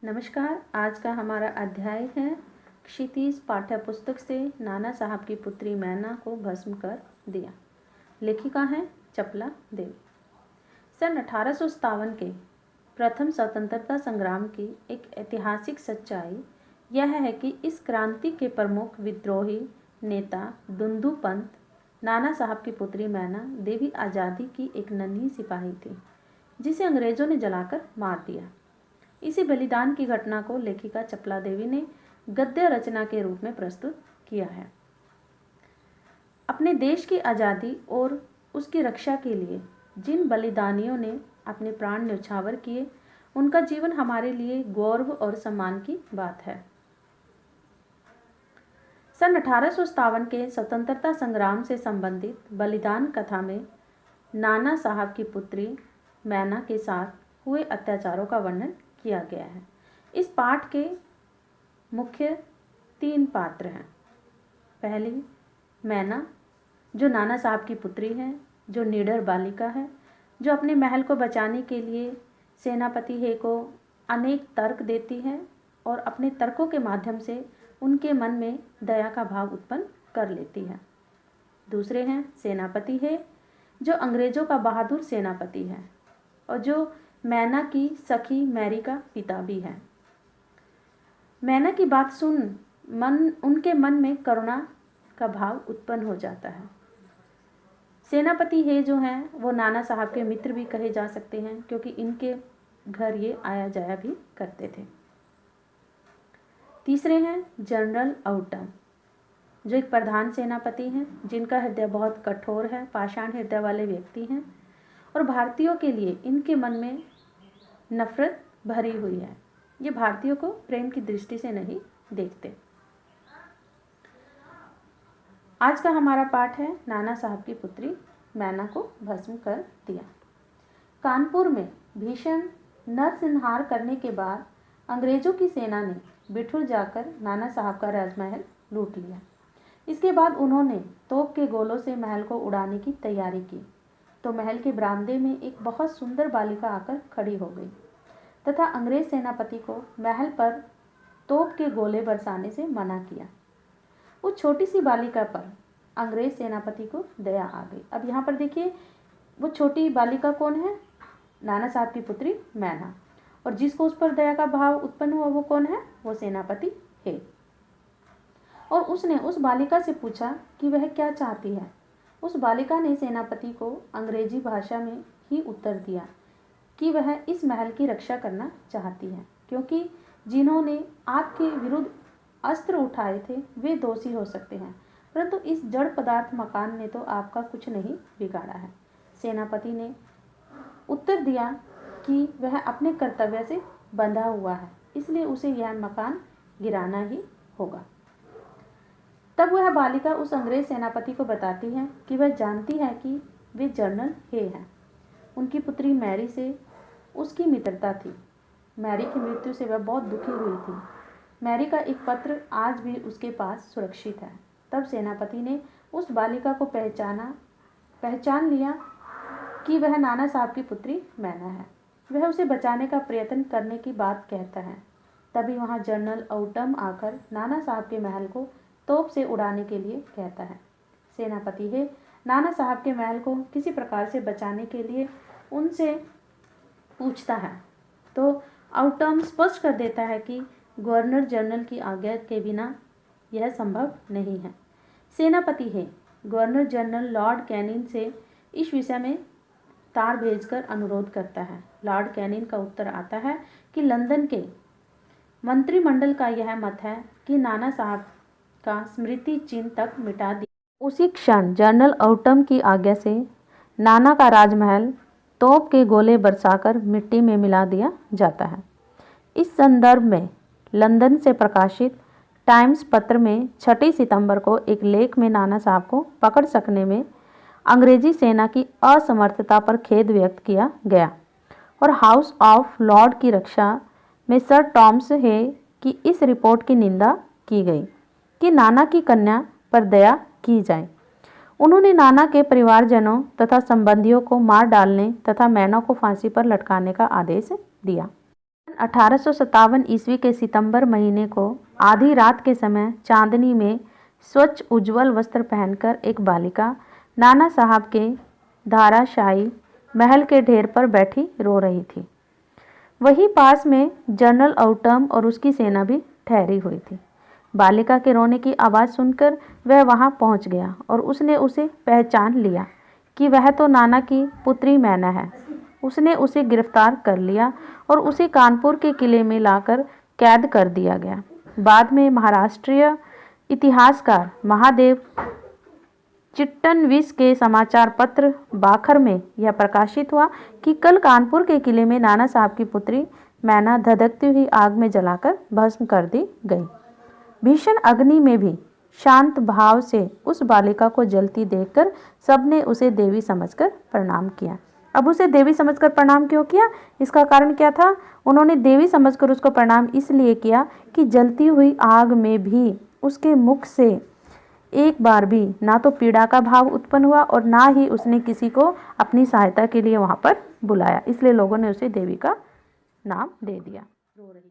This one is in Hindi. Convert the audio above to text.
नमस्कार। आज का हमारा अध्याय है क्षितिज पाठ्य पुस्तक से नाना साहब की पुत्री मैना को भस्म कर दिया। लेखिका है चपला देवी। सन 1857 के प्रथम स्वतंत्रता संग्राम की एक ऐतिहासिक सच्चाई यह है कि इस क्रांति के प्रमुख विद्रोही नेता दुंदू पंत नाना साहब की पुत्री मैना देवी आज़ादी की एक नन्ही सिपाही थी, जिसे अंग्रेजों ने जलाकर मार दिया। इसी बलिदान की घटना को लेखिका चपला देवी ने गद्य रचना के रूप में प्रस्तुत किया है। अपने देश की आज़ादी और उसकी रक्षा के लिए जिन बलिदानियों ने अपने प्राण न्यौछावर किए, उनका जीवन हमारे लिए गौरव और सम्मान की बात है। सन 1857 के स्वतंत्रता संग्राम से संबंधित बलिदान कथा में नाना साहब की पुत्री मैना के साथ हुए अत्याचारों का वर्णन किया गया है। इस पाठ के मुख्य 3 पात्र हैं। पहली मैना, जो नाना साहब की पुत्री है, जो निडर बालिका है, जो अपने महल को बचाने के लिए सेनापति हे को अनेक तर्क देती है और अपने तर्कों के माध्यम से उनके मन में दया का भाव उत्पन्न कर लेती है। दूसरे हैं सेनापति हे, जो अंग्रेजों का बहादुर सेनापति है और जो मैना की सखी मैरी का पिता भी है। मैना की बात सुन उनके मन में करुणा का भाव उत्पन्न हो जाता है। सेनापति हे जो हैं वो नाना साहब के मित्र भी कहे जा सकते हैं, क्योंकि इनके घर ये आया जाया भी करते थे। तीसरे हैं जनरल आउटम, जो एक प्रधान सेनापति हैं, जिनका हृदय बहुत कठोर है, पाषाण हृदय वाले व्यक्ति हैं और भारतीयों के लिए इनके मन में नफरत भरी हुई है। ये भारतीयों को प्रेम की दृष्टि से नहीं देखते। आज का हमारा पाठ है नाना साहब की पुत्री मैना को भस्म कर दिया। कानपुर में भीषण नरसंहार करने के बाद अंग्रेजों की सेना ने बिठूर जाकर नाना साहब का राजमहल लूट लिया। इसके बाद उन्होंने तोप के गोलों से महल को उड़ाने की तैयारी की, तो महल के बरामदे में एक बहुत सुंदर बालिका आकर खड़ी हो गई तथा अंग्रेज सेनापति को महल पर तोप के गोले बरसाने से मना किया। उस छोटी सी बालिका पर अंग्रेज सेनापति को दया आ गई। अब यहाँ पर देखिए, वो छोटी बालिका कौन है? नाना साहब की पुत्री मैना। और जिसको उस पर दया का भाव उत्पन्न हुआ वो कौन है? वो सेनापति है। और उसने उस बालिका से पूछा कि वह क्या चाहती है। उस बालिका ने सेनापति को अंग्रेजी भाषा में ही उत्तर दिया कि वह इस महल की रक्षा करना चाहती है, क्योंकि जिन्होंने आपके विरुद्ध अस्त्र उठाए थे वे दोषी हो सकते हैं, परंतु इस जड़ पदार्थ मकान ने तो आपका कुछ नहीं बिगाड़ा है। सेनापति ने उत्तर दिया कि वह अपने कर्तव्य से बंधा हुआ है, इसलिए उसे यह मकान गिराना ही होगा। तब वह बालिका उस अंग्रेज सेनापति को बताती है कि वह जानती है कि वे जनरल हे हैं। उनकी पुत्री मैरी से उसकी मित्रता थी। मैरी की मृत्यु से वह बहुत दुखी हुई थी। मैरी का एक पत्र आज भी उसके पास सुरक्षित है। तब सेनापति ने उस बालिका को पहचान लिया कि वह नाना साहब की पुत्री मैना है। वह उसे बचाने का प्रयत्न करने की बात कहता है। तभी वहाँ जनरल आउटम आकर नाना साहब के महल को तोप से उड़ाने के लिए कहता है। सेनापति है नाना साहब के महल को किसी प्रकार से बचाने के लिए उनसे पूछता है, तो आउटम स्पष्ट कर देता है कि गवर्नर जनरल की आज्ञा के बिना यह संभव नहीं है। सेनापति है गवर्नर जनरल लॉर्ड कैनिंग से इस विषय में तार भेजकर अनुरोध करता है। लॉर्ड कैनिंग का उत्तर आता है कि लंदन के मंत्रिमंडल का यह मत है कि नाना साहब का स्मृति चिन्ह तक मिटा दिया। उसी क्षण जनरल आउटम की आज्ञा से नाना का राजमहल तोप के गोले बरसाकर मिट्टी में मिला दिया जाता है। इस संदर्भ में लंदन से प्रकाशित टाइम्स पत्र में 6 सितंबर को एक लेख में नाना साहब को पकड़ सकने में अंग्रेजी सेना की असमर्थता पर खेद व्यक्त किया गया और हाउस ऑफ लॉर्ड की रक्षा में सर टॉमस हे की इस रिपोर्ट की निंदा की गई कि नाना की कन्या पर दया की जाए। उन्होंने नाना के परिवारजनों तथा संबंधियों को मार डालने तथा मैना को फांसी पर लटकाने का आदेश दिया। 1857 ईस्वी के सितंबर महीने को आधी रात के समय चांदनी में स्वच्छ उज्जवल वस्त्र पहनकर एक बालिका नाना साहब के धाराशाही महल के ढेर पर बैठी रो रही थी। वहीं पास में जनरल आउटम और उसकी सेना भी ठहरी हुई थी। बालिका के रोने की आवाज़ सुनकर वह वहां पहुंच गया और उसने उसे पहचान लिया कि वह तो नाना की पुत्री मैना है। उसने उसे गिरफ्तार कर लिया और उसे कानपुर के किले में लाकर कैद कर दिया गया। बाद में महाराष्ट्रीय इतिहासकार महादेव चिट्टनवीस के समाचार पत्र बाखर में यह प्रकाशित हुआ कि कल कानपुर के किले में नाना साहब की पुत्री मैना धधकती हुई आग में जलाकर भस्म कर दी गई। भीषण अग्नि में भी शांत भाव से उस बालिका को जलती देखकर सबने उसे देवी समझकर प्रणाम किया। अब उसे देवी समझकर प्रणाम क्यों किया? इसका कारण क्या था? उन्होंने देवी समझकर उसको प्रणाम इसलिए किया कि जलती हुई आग में भी उसके मुख से एक बार भी ना तो पीड़ा का भाव उत्पन्न हुआ और ना ही उसने किसी को अपनी सहायता के लिए वहां पर बुलाया। इसलिए लोगों ने उसे देवी का नाम दे दिया। रो रही